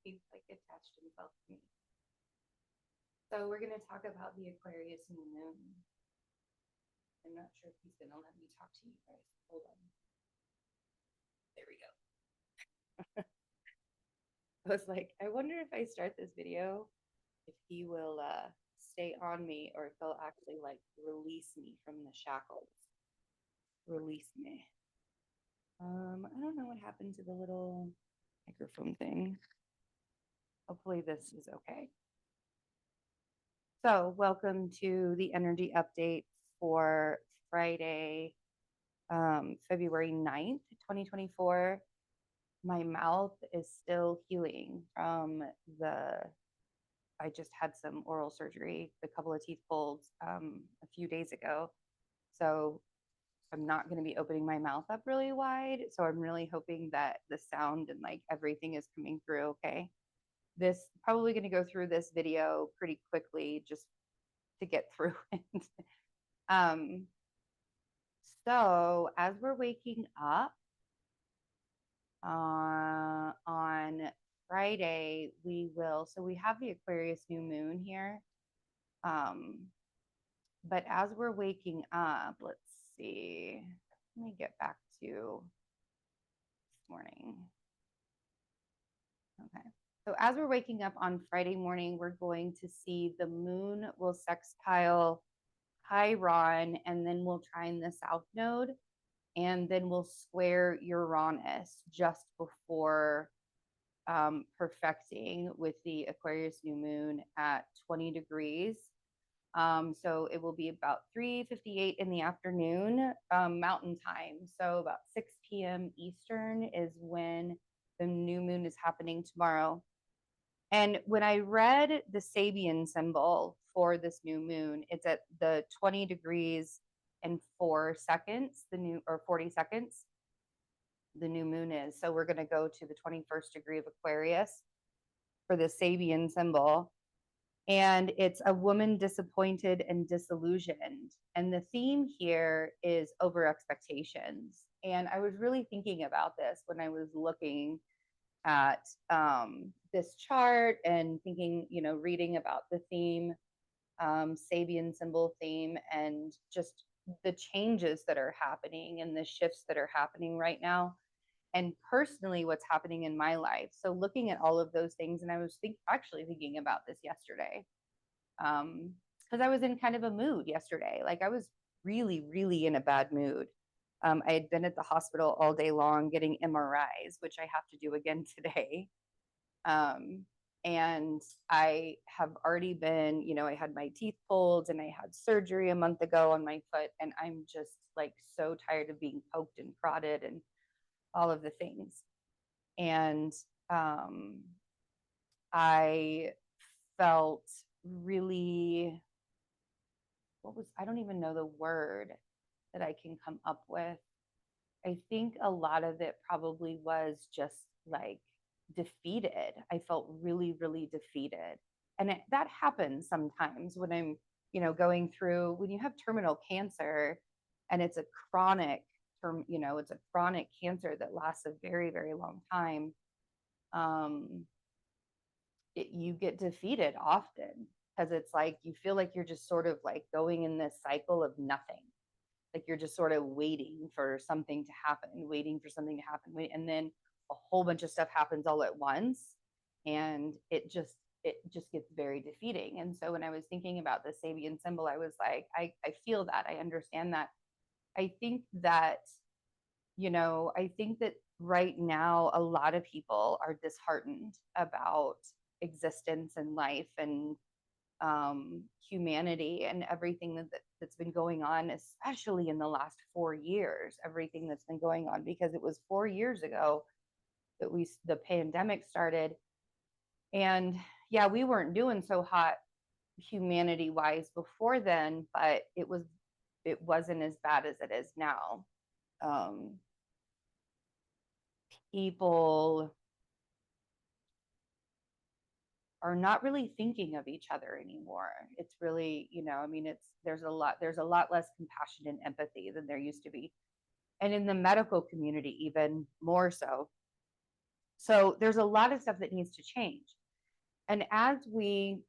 He's like attached himself to me. So we're going to talk about the Aquarius new moon. I'm not sure if he's going to let me talk to you guys. Hold on. There we go. I was like, I wonder if I start this video, if he will stay on me or if he'll actually like release me from the shackles. Release me. I don't know what happened to the little microphone thing. Hopefully this is okay. So welcome to the energy update for Friday, February 9th, 2024. My mouth is still healing from I just had some oral surgery, a couple of teeth pulled a few days ago. So I'm not going to be opening my mouth up really wide. So I'm really hoping that the sound and like everything is coming through okay. This probably going to go through this video pretty quickly just to get through it. um, so as we're waking up on Friday, we have the Aquarius new moon here. But as we're waking up, let's see, let me get back to this morning. Okay. So as we're waking up on Friday morning, we're going to see the moon will sextile Chiron, and then we'll trine the south node, and then we'll square Uranus just before perfecting with the Aquarius new moon at 20 degrees. So it will be about 3:58 in the afternoon, Mountain Time. So about 6 p.m. Eastern is when the new moon is happening tomorrow. And when I read the Sabian symbol for this new moon, it's at the 20 degrees and 4 seconds, the new, or 40 seconds, the new moon is. So we're going to go to the 21st degree of Aquarius for the Sabian symbol. And it's a woman disappointed and disillusioned. And the theme here is over expectations. And I was really thinking about this when I was looking at this chart and thinking, reading about the theme, Sabian symbol theme, and just the changes that are happening and the shifts that are happening right now. And personally, what's happening in my life. So looking at all of those things, and I was actually thinking about this yesterday, because I was in kind of a mood yesterday. Like I was really, really in a bad mood. I had been at the hospital all day long getting MRIs, which I have to do again today. And I have already been, I had my teeth pulled and I had surgery a month ago on my foot. And I'm just like so tired of being poked and prodded and all of the things. And I felt really, I don't even know the word that I can come up with. I think a lot of it probably was just like defeated. I felt really, really defeated. And that happens sometimes when I'm, going through, when you have terminal cancer and it's a chronic it's a chronic cancer that lasts a very, very long time. You get defeated often because it's like you feel like you're just sort of like going in this cycle of nothing. Like you're just sort of waiting for something to happen, and then a whole bunch of stuff happens all at once, and it just gets very defeating. And so when I was thinking about the Sabian symbol, I was like, I feel that, I understand that. I think that right now a lot of people are disheartened about existence and life and humanity and everything that's been going on, especially in the last 4 years, everything that's been going on, because it was 4 years ago that the pandemic started. And yeah, we weren't doing so hot humanity wise before then, but it wasn't as bad as it is now. People are not really thinking of each other anymore. It's really, there's a lot less compassion and empathy than there used to be. And in the medical community, even more so. So there's a lot of stuff that needs to change. And as we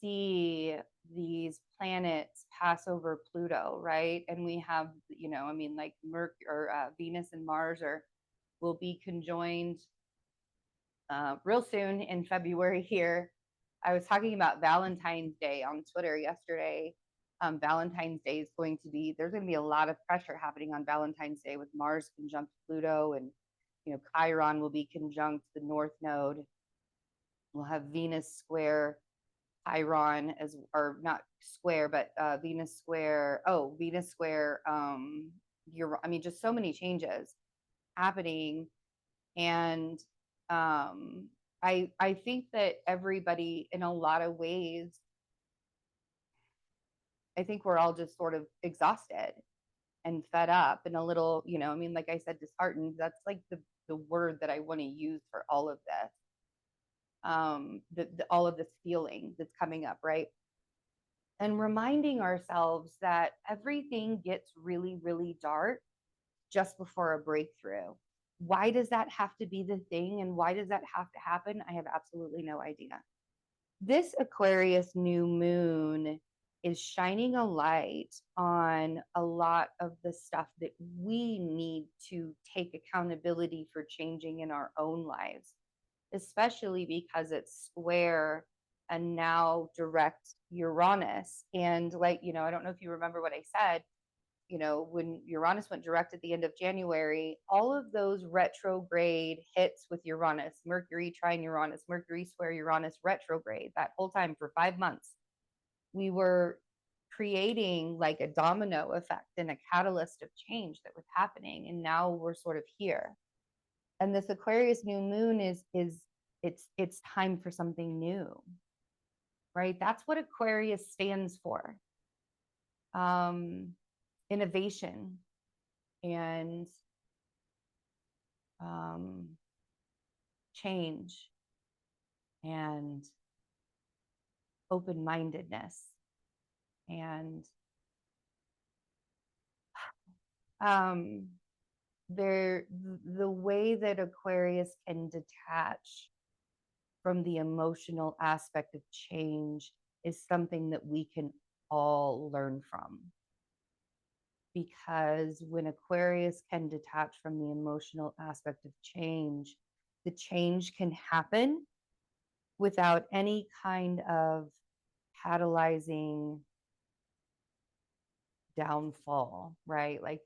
see these planets pass over Pluto, right? And we have, I mean, like Mercury or Venus and Mars will be conjoined real soon in February here. I was talking about Valentine's Day on Twitter yesterday. Valentine's Day is there's going to be a lot of pressure happening on Valentine's Day with Mars conjunct Pluto, and Chiron will be conjunct the North Node. We'll have Venus square Chiron, or not square, but Venus square. Oh, Venus square. I mean, just so many changes happening, and I think that everybody, in a lot of ways, I think we're all just sort of exhausted and fed up and a little, I mean, like I said, disheartened. That's like the word that I want to use for all of this. All of this feeling that's coming up, right? And reminding ourselves that everything gets really, really dark just before a breakthrough. Why does that have to be the thing? And why does that have to happen? I have absolutely no idea. This Aquarius new moon is shining a light on a lot of the stuff that we need to take accountability for changing in our own lives, especially because it's square and now direct Uranus. And like, I don't know if you remember what I said, when Uranus went direct at the end of January, all of those retrograde hits with Uranus, Mercury trine Uranus, Mercury square Uranus retrograde, that whole time for 5 months, we were creating like a domino effect and a catalyst of change that was happening. And now we're sort of here. And this Aquarius new moon it's time for something new, right? That's what Aquarius stands for. Innovation and change and open-mindedness. And the way that Aquarius can detach from the emotional aspect of change is something that we can all learn from. Because when Aquarius can detach from the emotional aspect of change, the change can happen without any kind of catalyzing downfall, right? Like,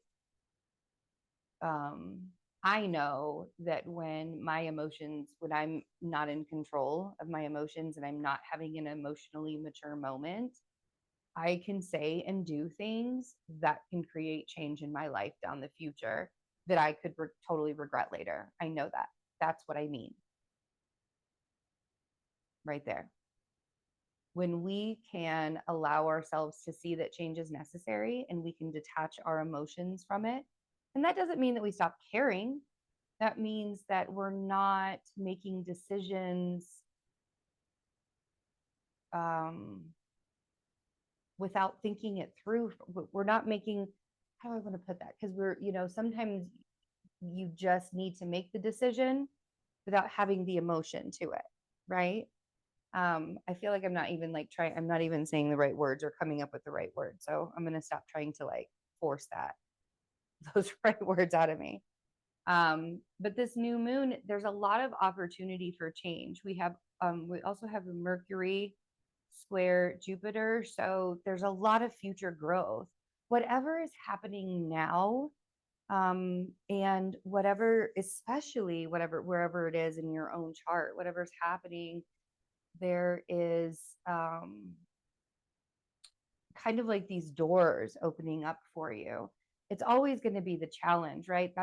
I know that when I'm not in control of my emotions and I'm not having an emotionally mature moment, I can say and do things that can create change in my life down the future that I could totally regret later. I know that. That's what I mean. Right there. When we can allow ourselves to see that change is necessary and we can detach our emotions from it. And that doesn't mean that we stop caring. That means that we're not making decisions without thinking it through. We're not making, how do I want to put that? Because sometimes you just need to make the decision without having the emotion to it, right? I feel like I'm not even saying the right words or coming up with the right words. So I'm going to stop trying to like force those right words out of me. But this new moon, there's a lot of opportunity for change. We also have Mercury square Jupiter. So there's a lot of future growth. Whatever is happening now, and especially wherever it is in your own chart, whatever's happening, there is kind of like these doors opening up for you. It's always going to be the challenge, right?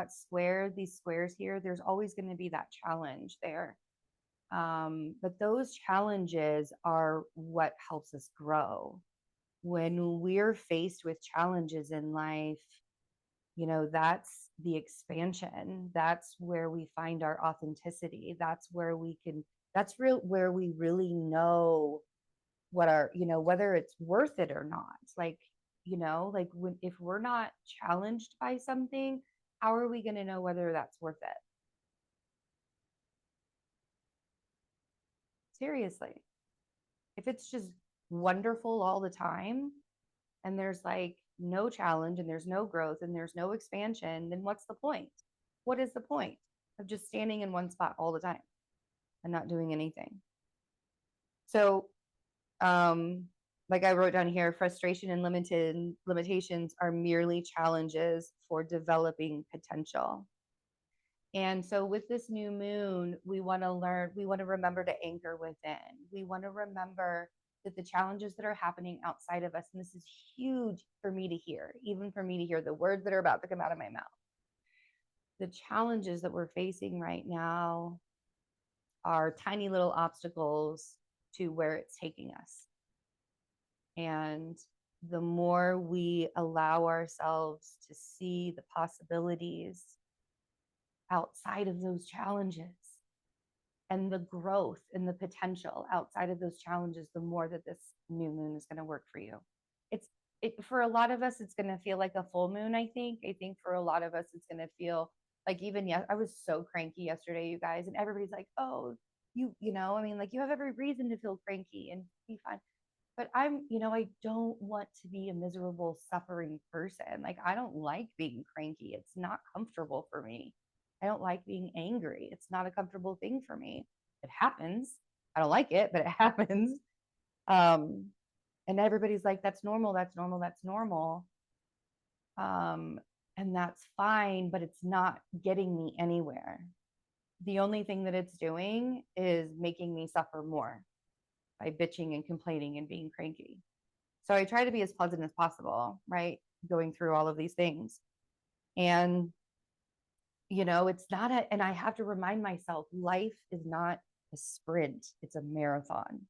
These squares here, there's always going to be that challenge there. But those challenges are what helps us grow. When we're faced with challenges in life, that's the expansion. That's where we find our authenticity. That's where we really know what whether it's worth it or not. Like, like if we're not challenged by something, how are we going to know whether that's worth it? Seriously. If it's just wonderful all the time and there's like no challenge and there's no growth and there's no expansion, then what's the point? What is the point of just standing in one spot all the time and not doing anything? So, like I wrote down here, frustration and limitations are merely challenges for developing potential. And so with this new moon, we want to remember to anchor within. We want to remember that the challenges that are happening outside of us, and this is huge for me to hear, even for me to hear the words that are about to come out of my mouth. The challenges that we're facing right now are tiny little obstacles to where it's taking us. And the more we allow ourselves to see the possibilities outside of those challenges and the growth and the potential outside of those challenges, the more that this new moon is going to work for you. For a lot of us, it's going to feel like a full moon. I think for a lot of us, it's going to feel like, even I was so cranky yesterday, you guys, and everybody's like, oh, you have every reason to feel cranky and be fine. But I don't want to be a miserable, suffering person. Like, I don't like being cranky. It's not comfortable for me. I don't like being angry. It's not a comfortable thing for me. It happens. I don't like it, but it happens. And everybody's like, that's normal, that's normal, that's normal. And that's fine, but it's not getting me anywhere. The only thing that it's doing is making me suffer more by bitching and complaining and being cranky. So I try to be as pleasant as possible, right? Going through all of these things. And, it's not and I have to remind myself, life is not a sprint, it's a marathon.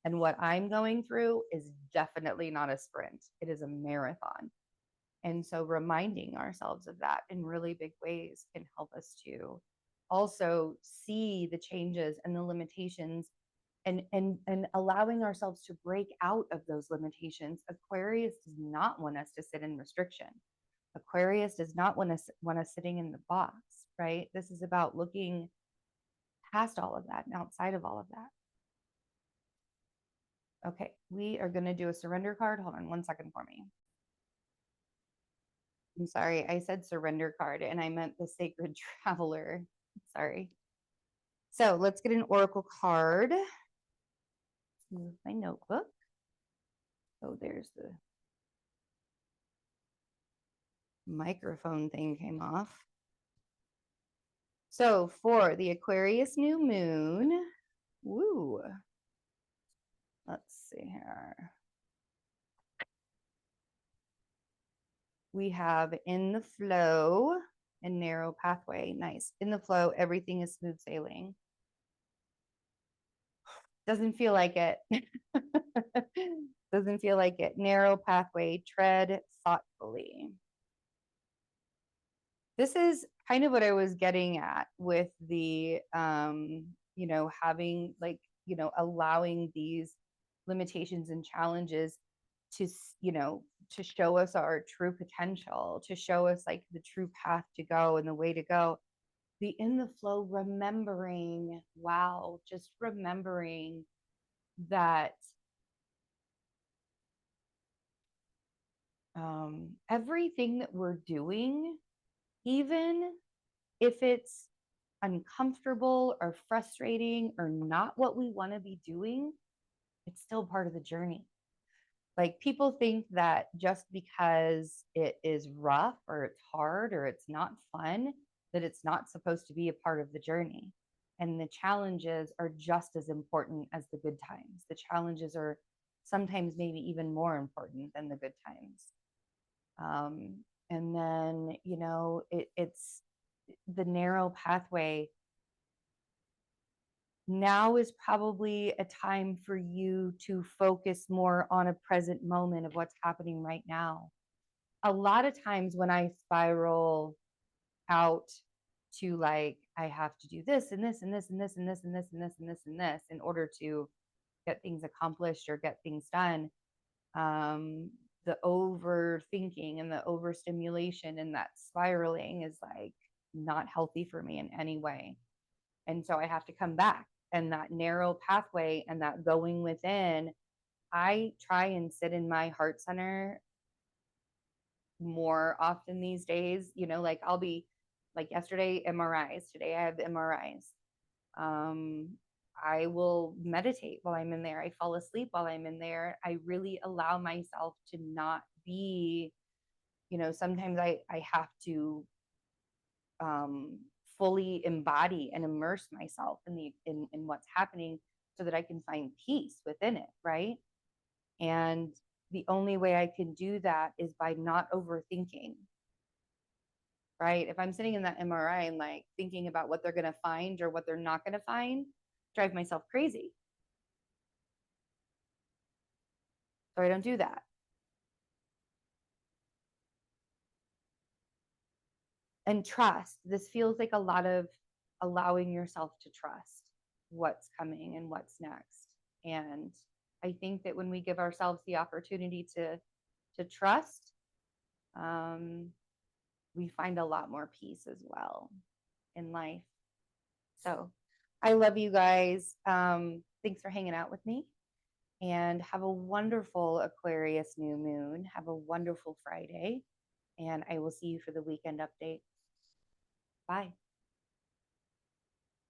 And what I'm going through is definitely not a sprint, it is a marathon. And so reminding ourselves of that in really big ways can help us to also see the changes and the limitations and allowing ourselves to break out of those limitations. Aquarius does not want us to sit in restriction. Aquarius does not want us sitting in the box, right? This is about looking past all of that and outside of all of that. Okay, we are going to do a surrender card. Hold on 1 second for me. I'm sorry, I said surrender card and I meant the Sacred Traveler. Sorry. So let's get an oracle card. Move my notebook. Oh, there's the microphone thing came off. So for the Aquarius new moon, woo. Let's see here. We have in the flow and narrow pathway. Nice. In the flow, everything is smooth sailing. Doesn't feel like it. Doesn't feel like it. Narrow pathway, tread thoughtfully. This is kind of what I was getting at with the, having allowing these limitations and challenges to, to show us our true potential, to show us like the true path to go and the way to go. The in the flow, remembering, just remembering that everything that we're doing, even if it's uncomfortable or frustrating or not what we want to be doing, it's still part of the journey. Like, people think that just because it is rough or it's hard or it's not fun, that it's not supposed to be a part of the journey. And the challenges are just as important as the good times. The challenges are sometimes maybe even more important than the good times. And then, it's the narrow pathway. Now is probably a time for you to focus more on a present moment of what's happening right now. A lot of times when I spiral out to like, I have to do this and this and this and this and this and this and this and this and this in order to get things accomplished or get things done, the overthinking and the overstimulation and that spiraling is like not healthy for me in any way. And so I have to come back, and that narrow pathway and that going within, I try and sit in my heart center more often these days. Like I'll be like yesterday, MRIs. Today I have MRIs. Um, I will meditate while I'm in there. I fall asleep while I'm in there. I really allow myself to not be, sometimes I have to um, fully embody and immerse myself in what's happening so that I can find peace within it, right? And the only way I can do that is by not overthinking, right? If I'm sitting in that MRI and like thinking about what they're going to find or what they're not going to find, drive myself crazy. So I don't do that. And trust. This feels like a lot of allowing yourself to trust what's coming and what's next. And I think that when we give ourselves the opportunity to trust, um, we find a lot more peace as well in life. So I love you guys. Thanks for hanging out with me, and have a wonderful Aquarius new moon. Have a wonderful Friday, and I will see you for the weekend update. Bye.